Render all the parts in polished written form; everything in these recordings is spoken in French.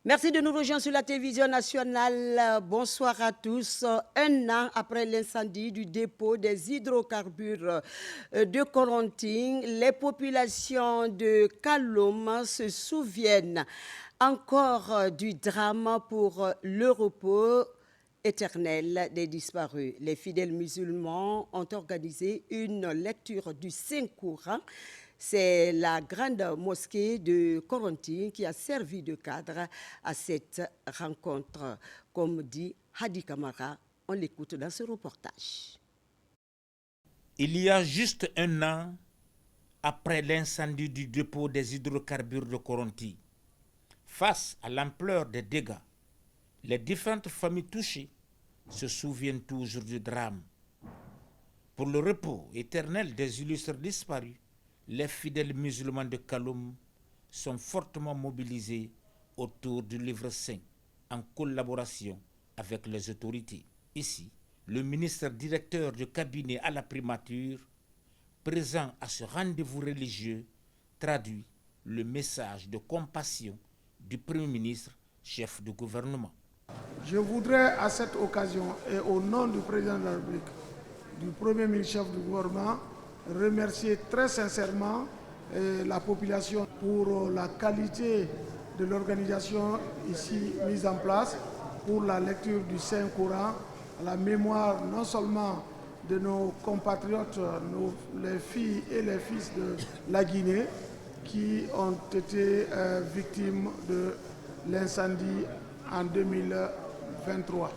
Merci de nous rejoindre sur la télévision nationale. Bonsoir à tous. Un an après l'incendie du dépôt des hydrocarbures de Corentin, les populations de Kaloum se souviennent encore du drame pour le repos éternel des disparus. Les fidèles musulmans ont organisé une lecture du Saint-Coran. C'est la grande mosquée de Corentin qui a servi de cadre à cette rencontre. Comme dit Hadi Kamara, on l'écoute dans ce reportage. Il y a juste un an, après l'incendie du dépôt des hydrocarbures de Corentin, face à l'ampleur des dégâts, les différentes familles touchées se souviennent toujours du drame. Pour le repos éternel des illustres disparus, les fidèles musulmans de Kaloum sont fortement mobilisés autour du livre saint en collaboration avec les autorités. Ici, le ministre directeur du cabinet à la primature, présent à ce rendez-vous religieux, traduit le message de compassion du Premier ministre, chef du gouvernement. Je voudrais à cette occasion et au nom du président de la République, du Premier ministre, chef du gouvernement, remercier très sincèrement la population pour la qualité de l'organisation ici mise en place pour la lecture du Saint-Coran, à la mémoire non seulement de nos compatriotes, les filles et les fils de la Guinée qui ont été victimes de l'incendie en 2023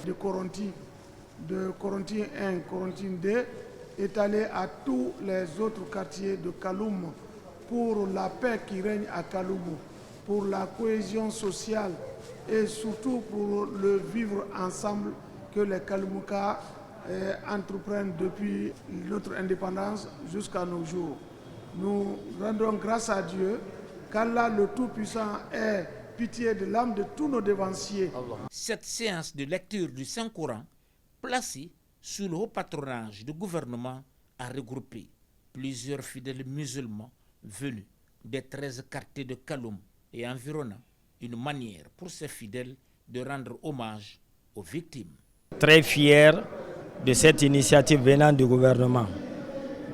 de Corentin 1, Corentin 2, étalé à tous les autres quartiers de Kaloum pour la paix qui règne à Kaloum, pour la cohésion sociale et surtout pour le vivre ensemble que les Kaloumoukas entreprennent depuis notre indépendance jusqu'à nos jours. Nous rendons grâce à Dieu qu'Allah le Tout-Puissant ait pitié de l'âme de tous nos dévanciers. Cette séance de lecture du Saint-Coran, placée sous le haut patronage du gouvernement, a regroupé plusieurs fidèles musulmans venus des 13 quartiers de Kaloum et environnant, une manière pour ces fidèles de rendre hommage aux victimes. Très fiers de cette initiative venant du gouvernement.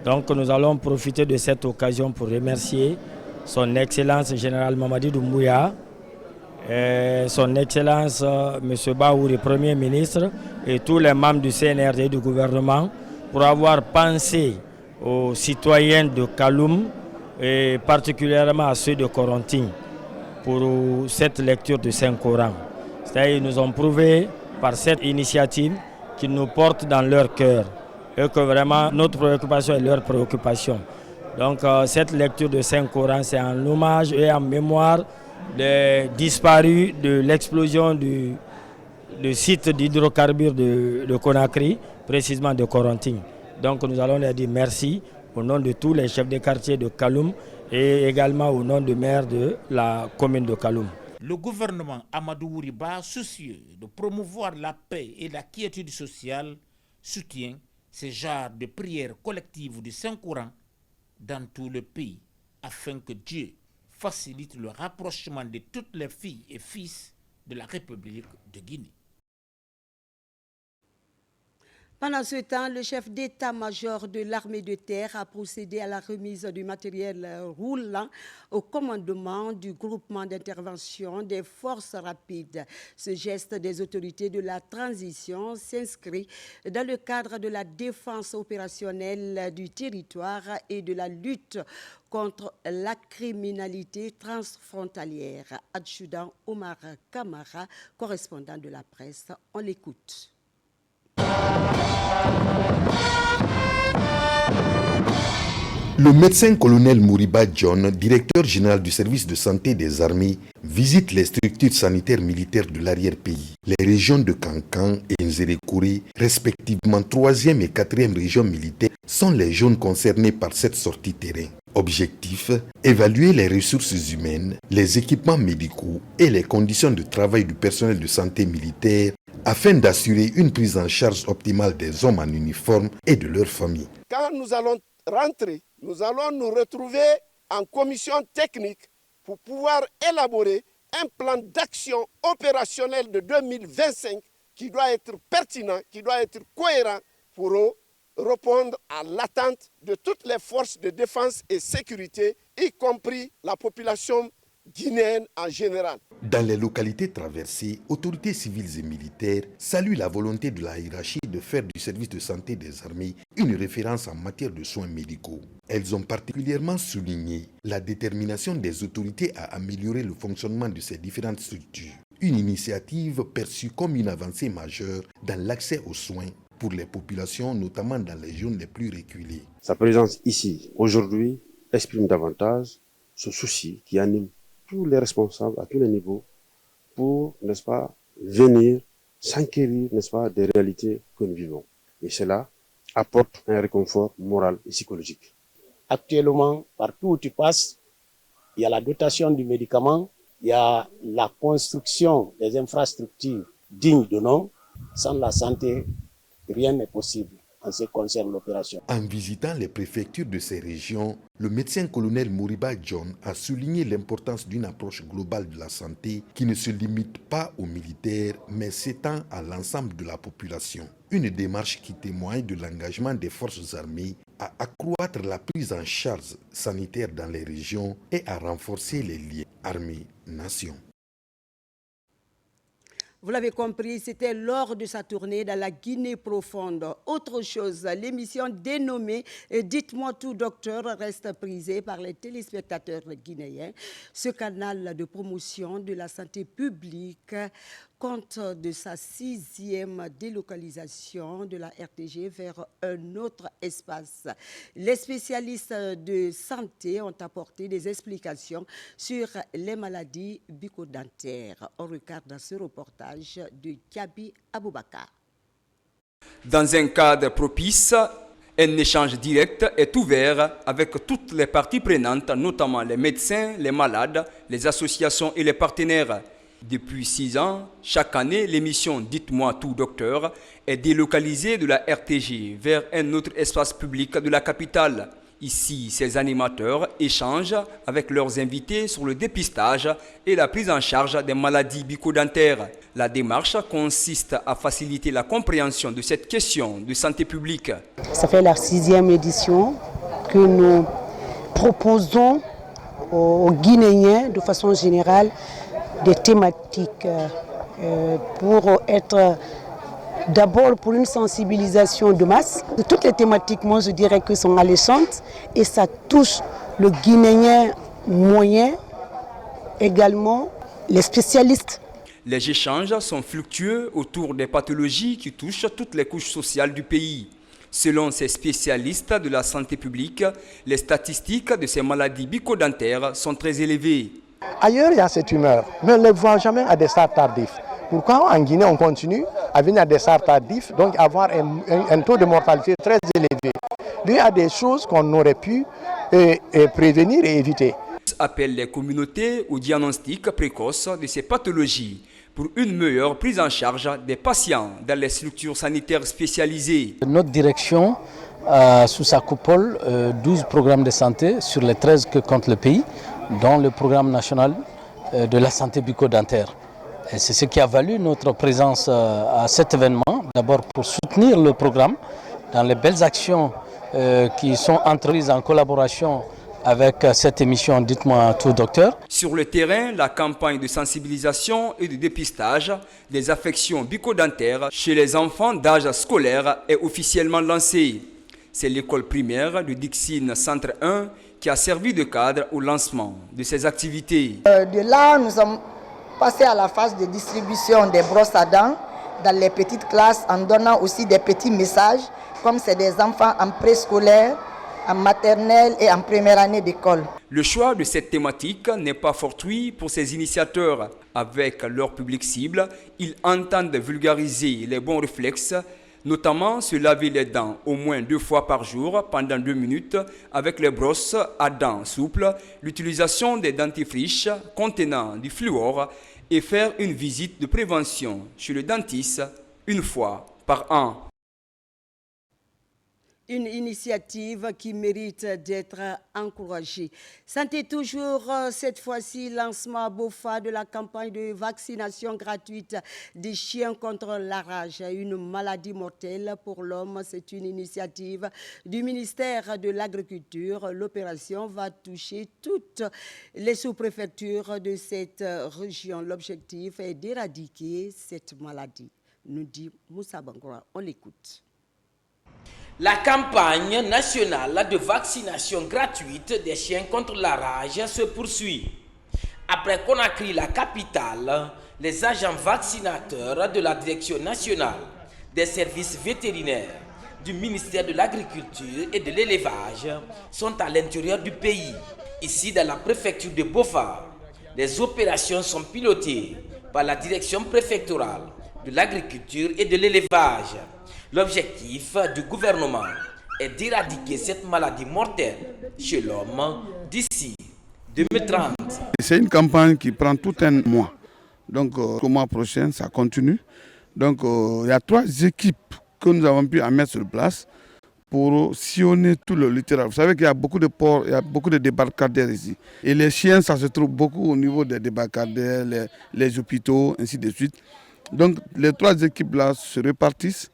Donc nous allons profiter de cette occasion pour remercier son Excellence Général Mamadi Doumbouya, son Excellence M. Baouri, Premier ministre, et tous les membres du CNRD et du gouvernement pour avoir pensé aux citoyens de Kaloum et particulièrement à ceux de Corentin pour cette lecture du Saint-Coran. C'est-à-dire qu'ils nous ont prouvé par cette initiative qu'ils nous portent dans leur cœur et que vraiment notre préoccupation est leur préoccupation. Donc cette lecture du Saint-Coran, c'est en hommage et en mémoire des disparus de l'explosion du site d'hydrocarbures de Conakry, précisément de Corentin. Donc nous allons leur dire merci au nom de tous les chefs de quartier de Kaloum et également au nom du maire de la commune de Kaloum. Le gouvernement Amadou Ouriba, soucieux de promouvoir la paix et la quiétude sociale, soutient ces genres de prières collectives du Saint-Coran dans tout le pays afin que Dieu facilite le rapprochement de toutes les filles et fils de la République de Guinée. Pendant ce temps, le chef d'état-major de l'armée de terre a procédé à la remise du matériel roulant au commandement du groupement d'intervention des forces rapides. Ce geste des autorités de la transition s'inscrit dans le cadre de la défense opérationnelle du territoire et de la lutte contre la criminalité transfrontalière. Adjudant Omar Kamara, correspondant de la presse, on l'écoute. Le médecin-colonel Mouriba John, directeur général du service de santé des armées, visite les structures sanitaires militaires de l'arrière-pays. Les régions de Kankan et Nzérékouré, respectivement 3e et 4e régions militaires, sont les zones concernées par cette sortie terrain. Objectif, évaluer les ressources humaines, les équipements médicaux et les conditions de travail du personnel de santé militaire afin d'assurer une prise en charge optimale des hommes en uniforme et de leurs familles. Quand nous allons rentrer, nous allons nous retrouver en commission technique pour pouvoir élaborer un plan d'action opérationnel de 2025 qui doit être pertinent, qui doit être cohérent pour répondre à l'attente de toutes les forces de défense et sécurité, y compris la population guinéenne en général. Dans les localités traversées, autorités civiles et militaires saluent la volonté de la hiérarchie de faire du service de santé des armées une référence en matière de soins médicaux. Elles ont particulièrement souligné la détermination des autorités à améliorer le fonctionnement de ces différentes structures. Une initiative perçue comme une avancée majeure dans l'accès aux soins pour les populations, notamment dans les zones les plus reculées. Sa présence ici, aujourd'hui, exprime davantage ce souci qui anime tous les responsables à tous les niveaux pour, n'est-ce pas, venir s'enquérir, n'est-ce pas, des réalités que nous vivons. Et cela apporte un réconfort moral et psychologique. Actuellement, partout où tu passes, il y a la dotation du médicament, il y a la construction des infrastructures dignes de nom. Sans la santé, rien n'est possible en ce qui concerne l'opération. En visitant les préfectures de ces régions, le médecin-colonel Moriba John a souligné l'importance d'une approche globale de la santé qui ne se limite pas aux militaires, mais s'étend à l'ensemble de la population. Une démarche qui témoigne de l'engagement des forces armées à accroître la prise en charge sanitaire dans les régions et à renforcer les liens armée-nation. Vous l'avez compris, c'était lors de sa tournée dans la Guinée profonde. Autre chose, l'émission dénommée « Dites-moi tout, docteur » reste prisée par les téléspectateurs guinéens. Ce canal de promotion de la santé publique compte de sa 6e délocalisation de la RTG vers un autre espace. Les spécialistes de santé ont apporté des explications sur les maladies bucco-dentaires. On regarde ce reportage de Gabi Aboubakar. Dans un cadre propice, un échange direct est ouvert avec toutes les parties prenantes, notamment les médecins, les malades, les associations et les partenaires. Depuis 6 ans, chaque année, l'émission « Dites-moi tout, docteur » est délocalisée de la RTG vers un autre espace public de la capitale. Ici, ces animateurs échangent avec leurs invités sur le dépistage et la prise en charge des maladies bucco-dentaires. La démarche consiste à faciliter la compréhension de cette question de santé publique. Ça fait la 6e édition que nous proposons aux Guinéens, de façon générale, des thématiques pour être d'abord pour une sensibilisation de masse. Toutes les thématiques, moi je dirais que sont alléchantes et ça touche le Guinéen moyen, également les spécialistes. Les échanges sont fructueux autour des pathologies qui touchent toutes les couches sociales du pays. Selon ces spécialistes de la santé publique, les statistiques de ces maladies bucco-dentaires sont très élevées. Ailleurs, il y a cette humeur, mais on ne le voit jamais à des stades tardifs. Pourquoi en Guinée, on continue à venir à des stades tardifs, donc avoir un taux de mortalité très élevé. Il y a des choses qu'on aurait pu prévenir et éviter. Appelle les communautés au diagnostic précoce de ces pathologies pour une meilleure prise en charge des patients dans les structures sanitaires spécialisées. Notre direction sous sa coupole 12 programmes de santé sur les 13 que compte le pays, dont le programme national de la santé bucco-dentaire. C'est ce qui a valu notre présence à cet événement, d'abord pour soutenir le programme dans les belles actions qui sont entreprises en collaboration avec cette émission « Dites-moi tout, docteur ». Sur le terrain, la campagne de sensibilisation et de dépistage des affections bucco-dentaires chez les enfants d'âge scolaire est officiellement lancée. C'est l'école primaire de Dixine Centre 1 qui a servi de cadre au lancement de ces activités. De là, nous sommes passés à la phase de distribution des brosses à dents dans les petites classes en donnant aussi des petits messages, comme c'est des enfants en préscolaire, en maternelle et en première année d'école. Le choix de cette thématique n'est pas fortuit pour ces initiateurs. Avec leur public cible, ils entendent vulgariser les bons réflexes, notamment se laver les dents au moins 2 fois par jour pendant 2 minutes avec les brosses à dents souples, l'utilisation des dentifrices contenant du fluor et faire une visite de prévention chez le dentiste 1 fois par an. Une initiative qui mérite d'être encouragée. Santé toujours, cette fois-ci, lancement BOFA de la campagne de vaccination gratuite des chiens contre la rage, une maladie mortelle pour l'homme. C'est une initiative du ministère de l'Agriculture. L'opération va toucher toutes les sous-préfectures de cette région. L'objectif est d'éradiquer cette maladie, nous dit Moussa Bangoura. On l'écoute. La campagne nationale de vaccination gratuite des chiens contre la rage se poursuit. Après Conakry, la capitale, les agents vaccinateurs de la Direction nationale des services vétérinaires du ministère de l'Agriculture et de l'Élevage sont à l'intérieur du pays. Ici, dans la préfecture de Bofa, les opérations sont pilotées par la Direction préfectorale de l'Agriculture et de l'Élevage. L'objectif du gouvernement est d'éradiquer cette maladie mortelle chez l'homme d'ici 2030. C'est une campagne qui prend tout un mois. Donc, au mois prochain, ça continue. Donc, il y a 3 équipes que nous avons pu mettre sur place pour sillonner tout le littoral. Vous savez qu'il y a beaucoup de ports, il y a beaucoup de débarcadères ici. Et les chiens, ça se trouve beaucoup au niveau des débarcadères, les hôpitaux, ainsi de suite. Donc, les 3 équipes-là se répartissent.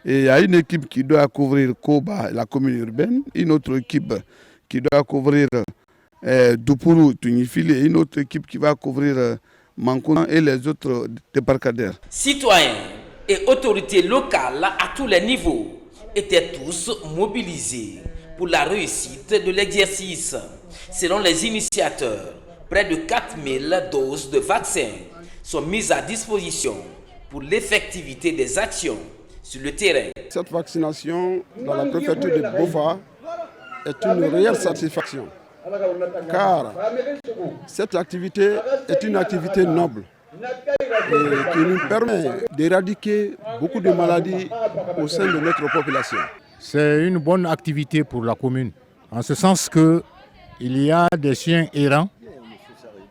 Et il y a une équipe qui doit couvrir Koba, la commune urbaine, une autre équipe qui doit couvrir Dupuru, Tunifili, et une autre équipe qui va couvrir Mankouna et les autres débarcadères. Citoyens et autorités locales à tous les niveaux étaient tous mobilisés pour la réussite de l'exercice. Selon les initiateurs, près de 4000 doses de vaccins sont mises à disposition pour l'effectivité des actions sur le terrain. Cette vaccination dans la préfecture de Bofa est une réelle satisfaction, car cette activité est une activité noble et qui nous permet d'éradiquer beaucoup de maladies au sein de notre population. C'est une bonne activité pour la commune, en ce sens qu'il y a des chiens errants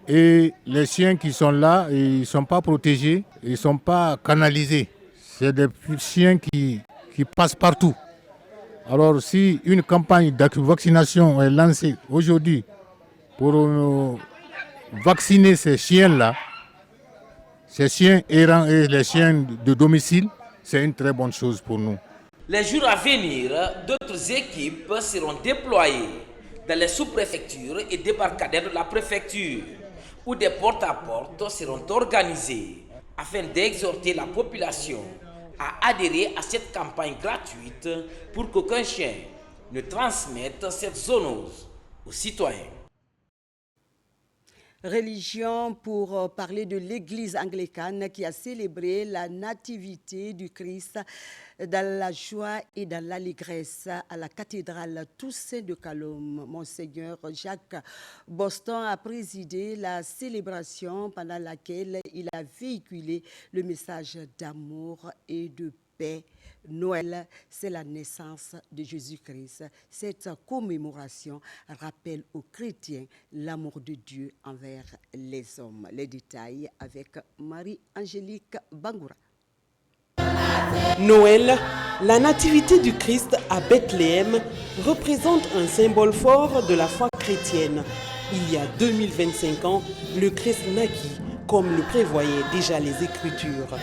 et les chiens qui sont là, ils ne sont pas protégés, ils ne sont pas canalisés. C'est des chiens qui passent partout. Alors si une campagne de vaccination est lancée aujourd'hui pour vacciner ces chiens-là, ces chiens errants et les chiens de domicile, c'est une très bonne chose pour nous. Les jours à venir, d'autres équipes seront déployées dans les sous-préfectures et débarcadères de la préfecture, où des porte-à-porte seront organisés afin d'exhorter la population à adhérer à cette campagne gratuite pour qu'aucun chien ne transmette cette zoonose aux citoyens. Religion pour parler de l'église anglicane qui a célébré la nativité du Christ dans la joie et dans l'allégresse à la cathédrale Toussaint de Calome. Monseigneur Jacques Boston a présidé la célébration pendant laquelle il a véhiculé le message d'amour et de paix. Noël, c'est la naissance de Jésus-Christ. Cette commémoration rappelle aux chrétiens l'amour de Dieu envers les hommes. Les détails avec Marie-Angélique Bangoura. Noël, la nativité du Christ à Bethléem, représente un symbole fort de la foi chrétienne. Il y a 2025 ans, le Christ naquit, comme le prévoyaient déjà les Écritures.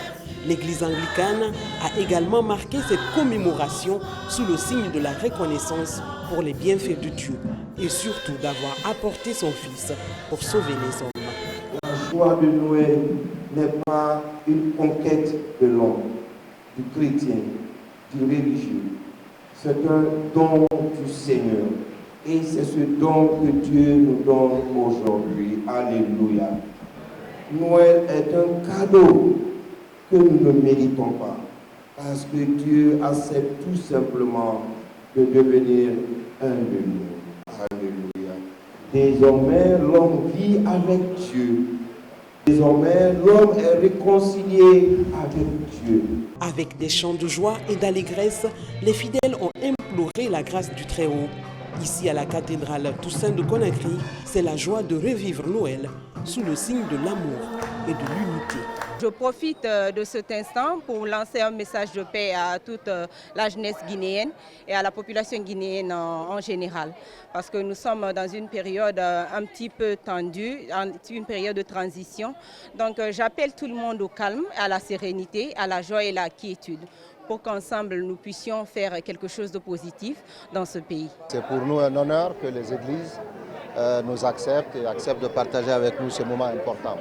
L'Église anglicane a également marqué cette commémoration sous le signe de la reconnaissance pour les bienfaits de Dieu et surtout d'avoir apporté son Fils pour sauver les hommes. La joie de Noël n'est pas une conquête de l'homme, du chrétien, du religieux. C'est un don du Seigneur et c'est ce don que Dieu nous donne aujourd'hui. Alléluia. Noël est un cadeau que nous ne méritons pas, parce que Dieu accepte tout simplement de devenir un de nous. Alléluia. Désormais, l'homme vit avec Dieu. Désormais, l'homme est réconcilié avec Dieu. Avec des chants de joie et d'allégresse, les fidèles ont imploré la grâce du Très-Haut. Ici, à la cathédrale Toussaint de Conakry, c'est la joie de revivre Noël sous le signe de l'amour et de l'unité. Je profite de cet instant pour lancer un message de paix à toute la jeunesse guinéenne et à la population guinéenne en général. Parce que nous sommes dans une période un petit peu tendue, une période de transition. Donc j'appelle tout le monde au calme, à la sérénité, à la joie et la quiétude, pour qu'ensemble nous puissions faire quelque chose de positif dans ce pays. C'est pour nous un honneur que les églises nous acceptent et acceptent de partager avec nous ce moment important.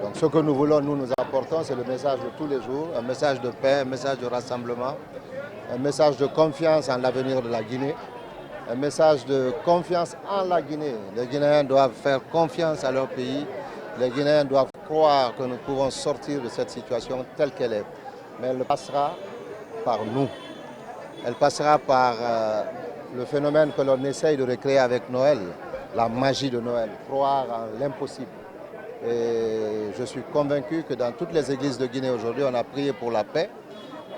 Donc ce que nous voulons, nous apportons, c'est le message de tous les jours, un message de paix, un message de rassemblement, un message de confiance en l'avenir de la Guinée, un message de confiance en la Guinée. Les Guinéens doivent faire confiance à leur pays, les Guinéens doivent croire que nous pouvons sortir de cette situation telle qu'elle est. Mais elle passera par nous, elle passera par le phénomène que l'on essaye de recréer avec Noël, la magie de Noël, croire en l'impossible. Et je suis convaincu que dans toutes les églises de Guinée aujourd'hui, on a prié pour la paix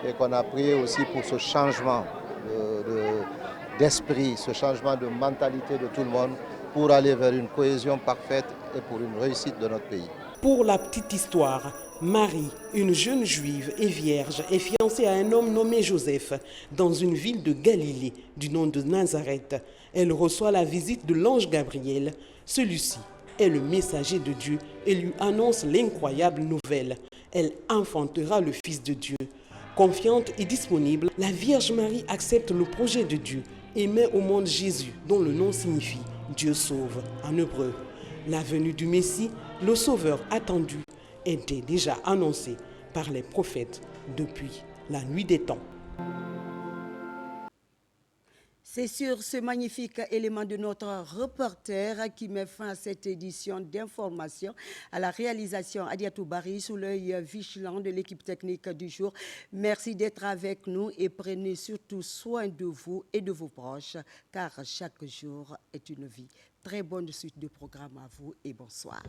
et qu'on a prié aussi pour ce changement d'esprit, ce changement de mentalité de tout le monde pour aller vers une cohésion parfaite et pour une réussite de notre pays. Pour la petite histoire, Marie, une jeune juive et vierge, est fiancée à un homme nommé Joseph dans une ville de Galilée du nom de Nazareth. Elle reçoit la visite de l'ange Gabriel. Celui-ci est le messager de Dieu et lui annonce l'incroyable nouvelle. Elle enfantera le Fils de Dieu. Confiante et disponible, la Vierge Marie accepte le projet de Dieu et met au monde Jésus, dont le nom signifie « Dieu sauve » en hébreu. La venue du Messie, le Sauveur attendu, était déjà annoncé par les prophètes depuis la nuit des temps. C'est sur ce magnifique élément de notre reporter qui met fin à cette édition d'information. À la réalisation, Adiatou Bari, sous l'œil vigilant de l'équipe technique du jour. Merci d'être avec nous et prenez surtout soin de vous et de vos proches, car chaque jour est une vie. Très bonne suite de programme à vous et bonsoir.